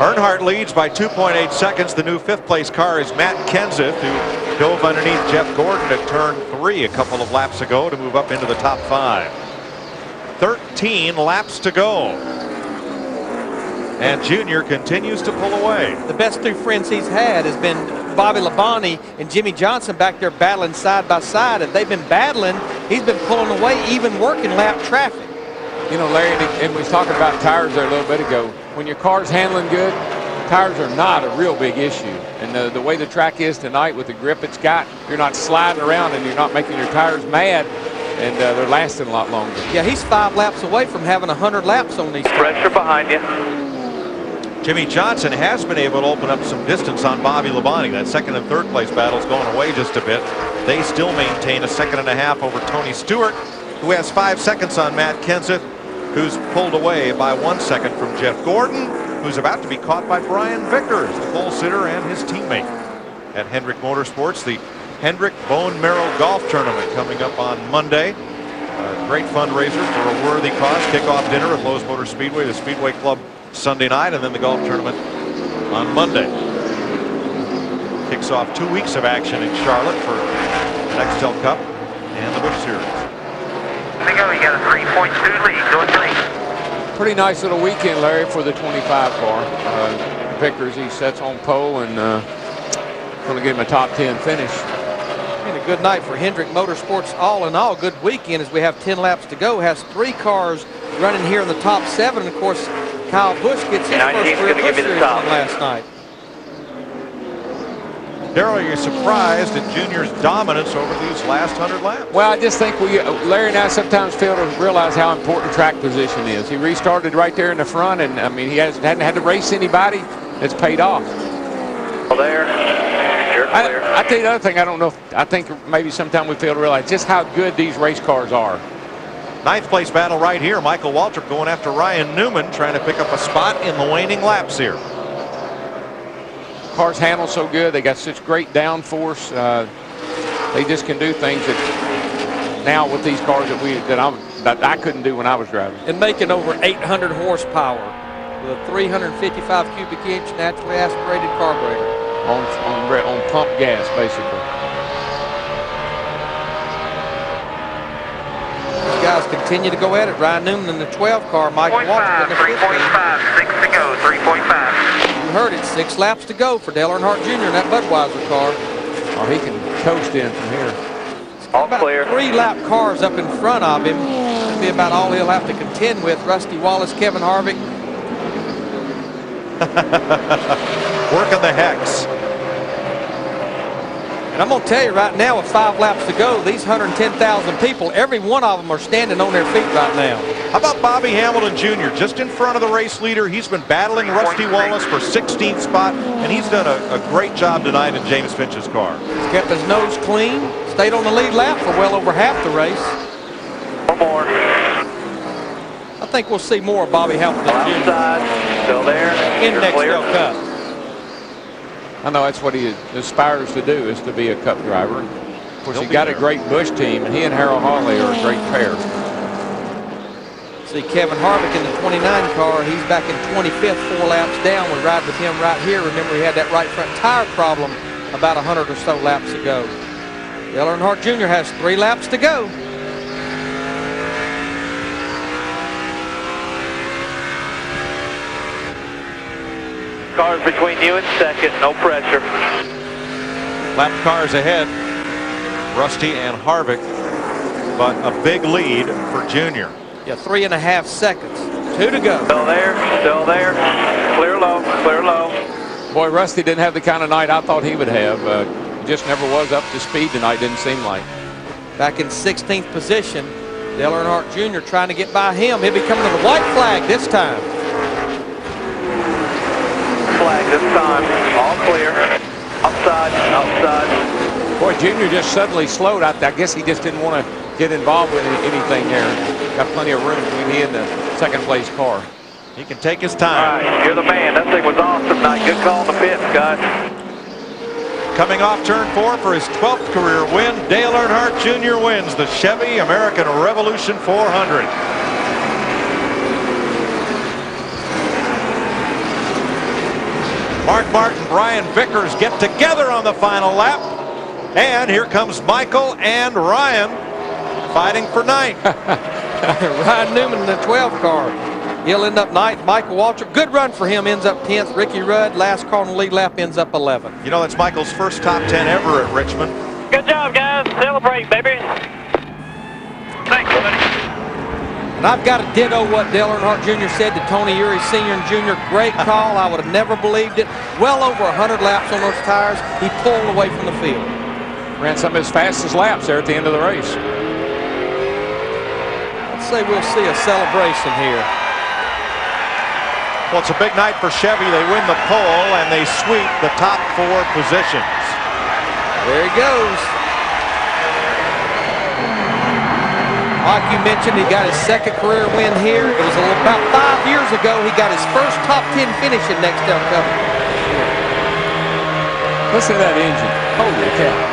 Earnhardt leads by 2.8 seconds. The new 5th place car is Matt Kenseth, who dove underneath Jeff Gordon at turn 3 a couple of laps ago to move up into the top 5. 13 laps to go. And Junior continues to pull away. The best two friends he's had has been Bobby Labonte and Jimmy Johnson back there battling side by side. And they've been battling. He's been pulling away, even working lap traffic. You know, Larry, and we was talking about tires there a little bit ago. When your car's handling good, tires are not a real big issue. And the way the track is tonight with the grip it's got, you're not sliding around and you're not making your tires mad. And they're lasting a lot longer. Yeah, he's 5 laps away from having 100 laps on these tires. Pressure behind you. Jimmy Johnson has been able to open up some distance on Bobby Labonte. That 2nd and 3rd place battle's going away just a bit. They still maintain a 2.5 seconds over Tony Stewart, who has 5 seconds on Matt Kenseth, who's pulled away by 1 second from Jeff Gordon, who's about to be caught by Brian Vickers, the pole sitter and his teammate. At Hendrick Motorsports, the Hendrick Bone Marrow Golf Tournament coming up on Monday. A great fundraiser for a worthy cause. Kickoff dinner at Lowe's Motor Speedway, the Speedway Club Sunday night, and then the golf tournament on Monday. Kicks off 2 weeks of action in Charlotte for the Nextel Cup and the Busch Series. I think we got a 3.2 lead. Go ahead. Pretty nice little weekend, Larry, for the 25 car. Vickers, he sets on pole and going to give him a top 10 finish. And a good night for Hendrick Motorsports. All in all, good weekend as we have 10 laps to go. Has 3 cars running here in the top 7. And of course, Kyle Busch gets his first real Busch Series last night. Darrell, are you surprised at Junior's dominance over these last 100 laps? Well, I just think Larry and I sometimes fail to realize how important track position is. He restarted right there in the front, and I mean, he hadn't had to race anybody. It's paid off. Well, there. I tell you the other thing, I think maybe sometime we fail to realize just how good these race cars are. 9th place battle right here. Michael Waltrip going after Ryan Newman, trying to pick up a spot in the waning laps here. Cars handle so good. They got such great downforce. They just can do things that now with these cars that I couldn't do when I was driving. And making over 800 horsepower with a 355 cubic inch naturally aspirated carburetor. On pump gas, basically. These guys continue to go at it. Ryan Newman in the 12 car. Michael Waltrip in the 15. 3.5, 6 to go, 3.5. You heard it, 6 laps to go for Dale Earnhardt Jr. in that Budweiser car. Oh, he can coast in from here. All about clear. 3 lap cars up in front of him. That'll be about all he'll have to contend with. Rusty Wallace, Kevin Harvick. Working the hex. And I'm going to tell you right now, with 5 laps to go, these 110,000 people, every one of them are standing on their feet right now. How about Bobby Hamilton Jr. just in front of the race leader? He's been battling Rusty Wallace for 16th spot, and he's done a great job tonight in James Finch's car. He's kept his nose clean, stayed on the lead lap for well over half the race. One more. I think we'll see more of Bobby Hamilton Jr. Outside, still there. in Nextel Cup. I know that's what he aspires to do, is to be a Cup driver. Of course, he got a great Busch team, and he and Harold Hawley are a great pair. See Kevin Harvick in the 29 car. He's back in 25th, 4 laps down. We ride with him right here. Remember, he had that right front tire problem about 100 or so laps ago. Dale Earnhardt Jr. has 3 laps to go. Cars between you and second, no pressure. Lap cars ahead, Rusty and Harvick, but a big lead for Junior. Yeah, 3.5 seconds. 2 to go. Still there, still there. Clear low, clear low. Boy, Rusty didn't have the kind of night I thought he would have. Just never was up to speed tonight, didn't seem like. Back in 16th position, Dale Earnhardt Jr. trying to get by him. He'll be coming to the white flag this time. Flag this time, all clear. Outside, outside. Boy, Junior just suddenly slowed. I guess he just didn't want to get involved with anything there. Got plenty of room between he and the 2nd place car. He can take his time. All right, you're the man. That thing was awesome tonight. Good call in the pits, guys. Coming off turn 4 for his 12th career win, Dale Earnhardt Jr. wins the Chevy American Revolution 400. Mark Martin, Brian Vickers get together on the final lap. And here comes Michael and Ryan fighting for ninth. Ryan Newman in the 12 car. He'll end up ninth. Michael Waltrip, good run for him, ends up 10th. Ricky Rudd, last car on the lead lap, ends up 11th. You know, that's Michael's first top 10 ever at Richmond. Good job, guys. Celebrate, baby. Thanks, buddy. And I've got to ditto what Dale Earnhardt Jr. said to Tony Eury Sr. and Jr. Great call. I would have never believed it. Well over 100 laps on those tires. He pulled away from the field. Ran some of his fastest laps there at the end of the race. Let's say we'll see a celebration here. Well, it's a big night for Chevy. They win the pole and they sweep the top 4 positions. There he goes. Like you mentioned, he got his second career win here. It was about 5 years ago he got his first top 10 finish in Nextel Cup. Listen to that engine. Holy cow.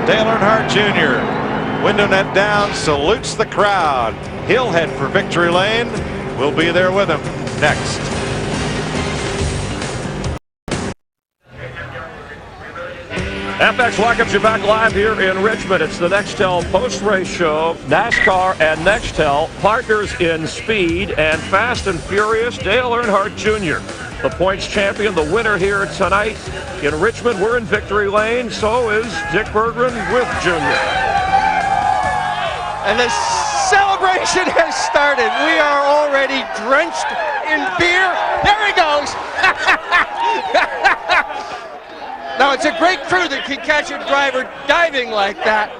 Dale Earnhardt Jr. window net down, salutes the crowd. He'll head for victory lane. We'll be there with him next. FX welcomes you back live here in Richmond. It's the Nextel post-race show. NASCAR and Nextel, partners in speed and fast and furious. Dale Earnhardt Jr., the points champion, the winner here tonight in Richmond. We're in victory lane. So is Dick Berggren with Jr. And the celebration has started. We are already drenched in beer. There he goes. Now, it's a great crew that can catch a driver diving like that.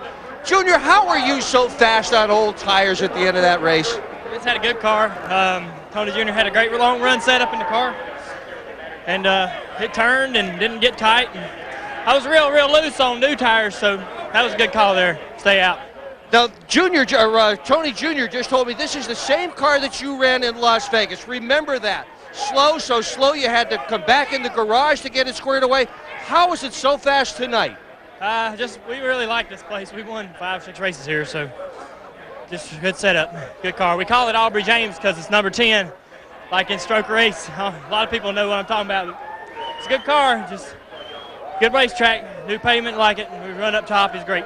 Junior, how are you so fast on old tires at the end of that race? We just had a good car. Tony Jr. had a great long run set up in the car. And it turned and didn't get tight. And I was real loose on new tires, so that was a good call there. Stay out. Now, Tony Jr. just told me this is the same car that you ran in Las Vegas. Remember that. Slow, so slow you had to come back in the garage to get it squared away. How is it so fast tonight? We really like this place. We won 5-6 races here, so just a good setup, good car. We call it Aubrey James because it's number 10, like in Stroke Race. A lot of people know what I'm talking about. It's a good car, just good racetrack, new pavement like it. We run up top, it's great.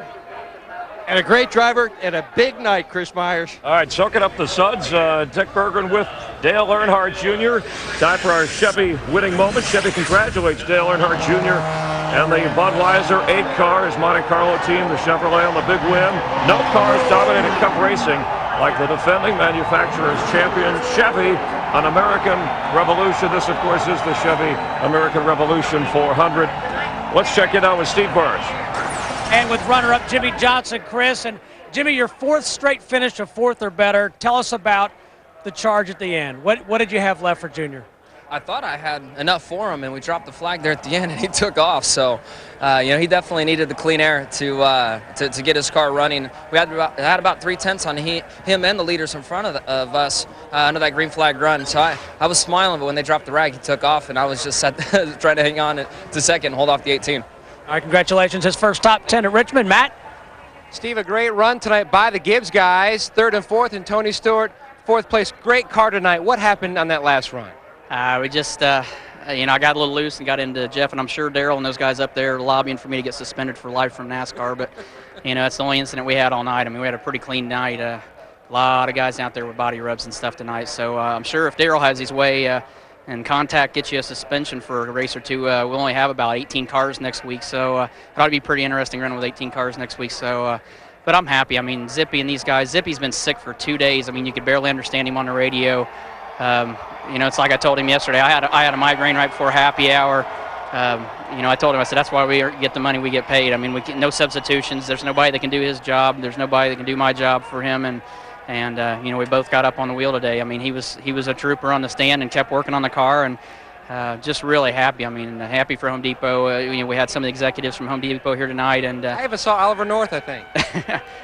And a great driver and a big night, Chris Myers. All right, soaking up the suds. Dick Berggren with Dale Earnhardt Jr. Time for our Chevy winning moment. Chevy congratulates Dale Earnhardt Jr. and the Budweiser 8 cars Monte Carlo team, the Chevrolet on the big win. No cars dominated Cup racing like the defending manufacturer's champion Chevy on American Revolution. This, of course, is the Chevy American Revolution 400. Let's check it out with Steve Burris. And with runner-up Jimmy Johnson, Chris. And Jimmy, your 4th straight finish of 4th or better. Tell us about the charge at the end. What did you have left for Junior? I thought I had enough for him, and we dropped the flag there at the end, and he took off. So, he definitely needed the clean air to get his car running. We had about 3/10 on him and the leaders in front of us under that green flag run. So I was smiling, but when they dropped the rag, he took off, and I was just trying to hang on to second and hold off the 18. All right, congratulations. His first top 10 at Richmond. Matt? Steve, a great run tonight by the Gibbs guys. 3rd and 4th, and Tony Stewart, 4th place. Great car tonight. What happened on that last run? We just, I got a little loose and got into Jeff, and I'm sure Darrell and those guys up there lobbying for me to get suspended for life from NASCAR. But, it's the only incident we had all night. I mean, we had a pretty clean night. A lot of guys out there with body rubs and stuff tonight. So I'm sure if Darrell has his way and contact gets you a suspension for a race or two, we'll only have about 18 cars next week. So it ought to be pretty interesting running with 18 cars next week. So, but I'm happy. I mean, Zippy and these guys, Zippy's been sick for 2 days. I mean, you could barely understand him on the radio. It's like I told him yesterday. I had a migraine right before happy hour. I told him, I said, that's why we get the money we get paid. I mean, no substitutions. There's nobody that can do his job. There's nobody that can do my job for him. And we both got up on the wheel today. I mean, he was a trooper on the stand and kept working on the car. And just really happy. I mean, happy for Home Depot. You know, we had some of the executives from Home Depot here tonight, and I even saw Oliver North, I think.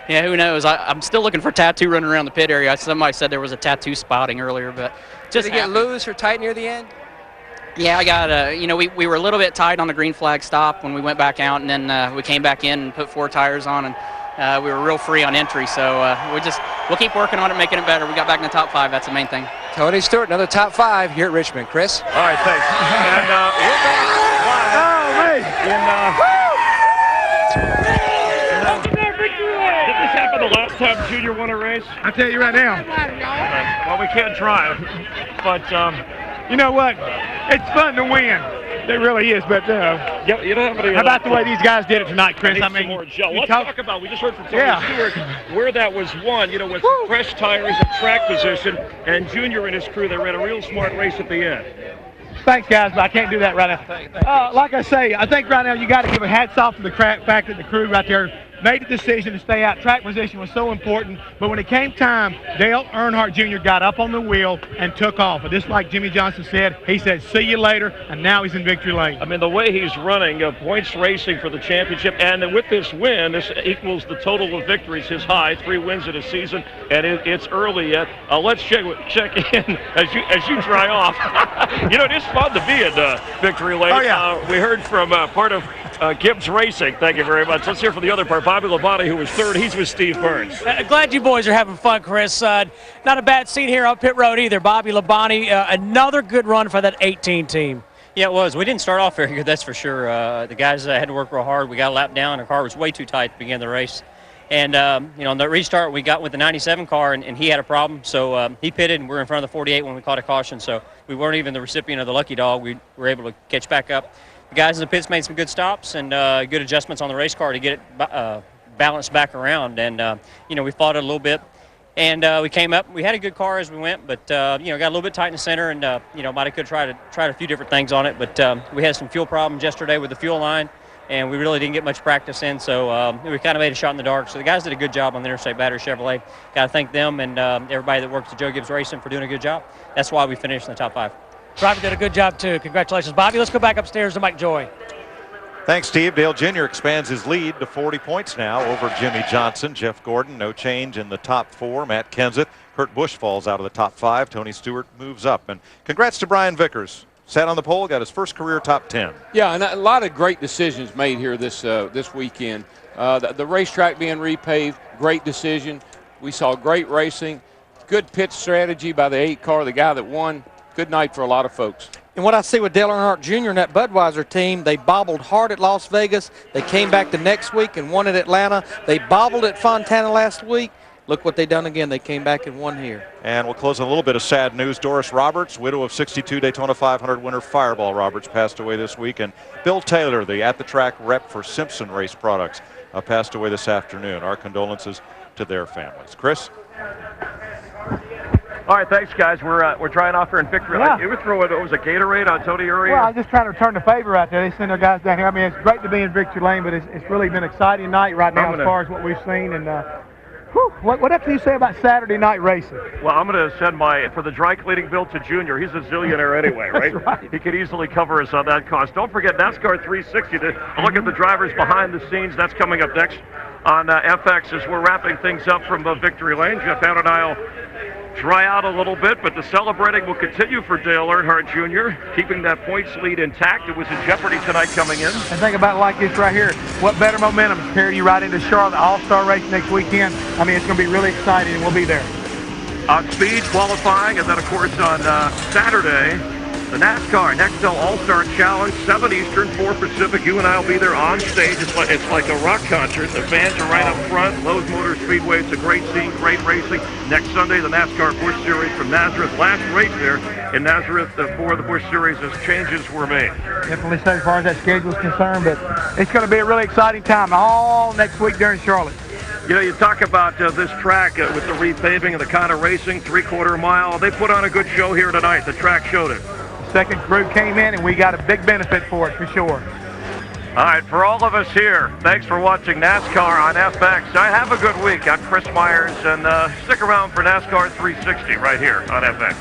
yeah, who knows? I'm still looking for a tattoo running around the pit area. Somebody said there was a tattoo spotting earlier, but just Did it get loose or tight near the end? Yeah, I got, you know, we were a little bit tight on the green flag stop when we went back out, and then we came back in and put 4 tires on, and we were real free on entry. So we'll keep working on it, making it better. We got back in the top 5. That's the main thing. Tony Stewart, another top 5 here at Richmond. Chris? All right, thanks. And we're back live. Did this happen the last time Junior won a race? I'll tell you right now. Well, we can't drive, but You know what? It's fun to win. It really is, but yeah, you don't have any. how about the way these guys did it tonight, Chris? I mean, more gel. Let's talk about. We just heard from Tony Stewart where that was won. You know, with fresh tires and track position, and Junior and his crew, they ran a real smart race at the end. Thanks, guys, but I can't do that right now. Like I say, I think right now you got to give a hats off to the fact that the crew right there made the decision to stay out. Track position was so important, but when it came time, Dale Earnhardt Jr. got up on the wheel and took off. But just like Jimmy Johnson said, he said, see you later, and now he's in victory lane. I mean, the way he's running, points racing for the championship, and with this win, this equals the total of victories, his high, 3 wins in a season, and it's early yet. Let's check in as you dry off. You know, it is fun to be in victory lane. Oh, yeah. We heard from part of Gibbs Racing. Thank you very much. Let's hear from the other part. Bobby Labonte, who was 3rd. He's with Steve Burns. Glad you boys are having fun, Chris. Not a bad scene here on pit road either. Bobby Labonte, another good run for that 18 team. Yeah, it was. We didn't start off very good, that's for sure. The guys had to work real hard. We got a lap down. Our car was way too tight to begin the race. And, you know, on the restart, we got with the 97 car, and he had a problem. So he pitted, and we were in front of the 48 when we caught a caution. So we weren't even the recipient of the lucky dog. We were able to catch back up. The guys in the pits made some good stops and good adjustments on the race car to get it balanced back around. And, you know, we fought it a little bit. And we came up. We had a good car as we went, but, you know, got a little bit tight in the center and, you know, might have could tried a few different things on it. But we had some fuel problems yesterday with the fuel line, and we really didn't get much practice in. So we kind of made a shot in the dark. So the guys did a good job on the Interstate Battery Chevrolet. Got to thank them and everybody that works at Joe Gibbs Racing for doing a good job. That's why we finished in the top 5. Driver did a good job, too. Congratulations, Bobby. Let's go back upstairs to Mike Joy. Thanks, Steve. Dale Jr. expands his lead to 40 points now over Jimmy Johnson. Jeff Gordon, no change in the top 4. Matt Kenseth. Kurt Busch falls out of the top 5. Tony Stewart moves up. And congrats to Brian Vickers. Sat on the pole, got his first career top 10. Yeah, and a lot of great decisions made here this weekend. The racetrack being repaved, great decision. We saw great racing, good pit strategy by the 8 car, the guy that won. Good night for a lot of folks. And what I see with Dale Earnhardt Jr. and that Budweiser team, they bobbled hard at Las Vegas. They came back the next week and won at Atlanta. They bobbled at Fontana last week. Look what they done again. They came back and won here. And we'll close on a little bit of sad news. Doris Roberts, widow of 62 Daytona 500 winner Fireball Roberts, passed away this week. And Bill Taylor, the at-the-track rep for Simpson Race Products, passed away this afternoon. Our condolences to their families. Chris? All right, thanks, guys. We're drying off here in victory. Yeah. You were throwing, what was it, Gatorade on Tony earlier? Well, I'm just trying to return the favor out there. They send their guys down here. I mean, it's great to be in victory lane, but it's really been an exciting night right now as far as what we've seen. And what else can you say about Saturday night racing? Well, I'm going to send for the dry cleaning bill to Junior. He's a zillionaire anyway, right? That's right. He could easily cover us on that cost. Don't forget NASCAR 360 to look at the drivers behind the scenes. That's coming up next on FX as we're wrapping things up from victory lane. Jeff Allen and I will dry out a little bit, but the celebrating will continue for Dale Earnhardt Jr., keeping that points lead intact. It was in jeopardy tonight coming in. And think about it like this right here. What better momentum to carry you right into Charlotte All-Star race next weekend? I mean, it's going to be really exciting, and we'll be there. On speed qualifying, and then, of course, on Saturday, the NASCAR Nextel All-Star Challenge, 7 Eastern, 4 Pacific. You and I will be there on stage. It's like a rock concert. The fans are right up front. Lowe's Motor Speedway. It's a great scene, great racing. Next Sunday, the NASCAR Busch Series from Nazareth. Last race there in Nazareth for the Busch Series as changes were made. Definitely so as far as that schedule is concerned, but it's going to be a really exciting time all next week there in Charlotte. You know, you talk about this track with the repaving and the kind of racing, 3/4 mile. They put on a good show here tonight. The track showed it. Second group came in, and we got a big benefit for it, for sure. All right, for all of us here, thanks for watching NASCAR on FX. Have a good week. I'm Chris Myers, and stick around for NASCAR 360 right here on FX.